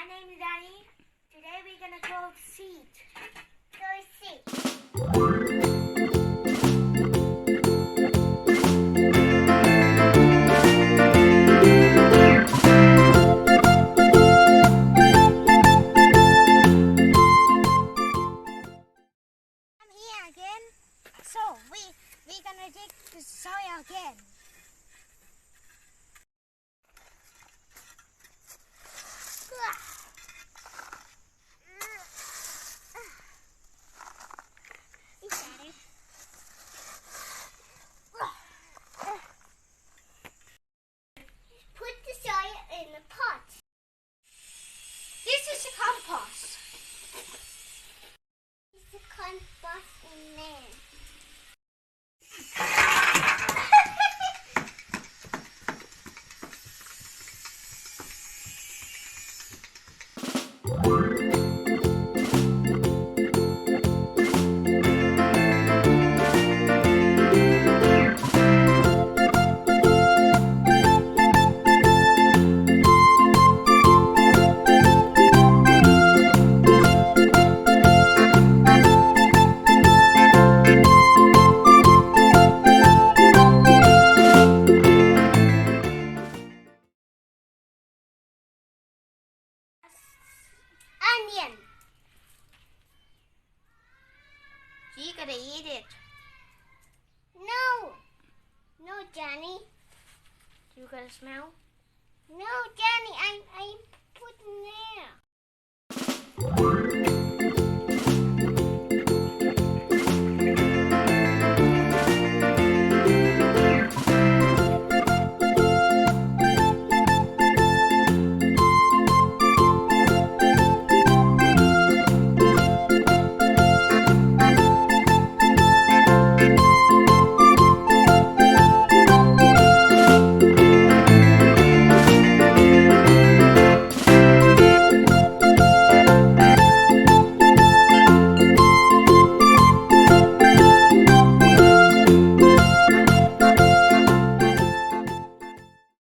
name is Allie. Today we're gonna grow seed. Grow seed. I'm here again. So we're gonna dig the soil again. Put the soil in the pot. This is the compost. This is the compost in there. Onion. So you gotta eat it. No. No, Johnny. You gotta smell? No, Johnny,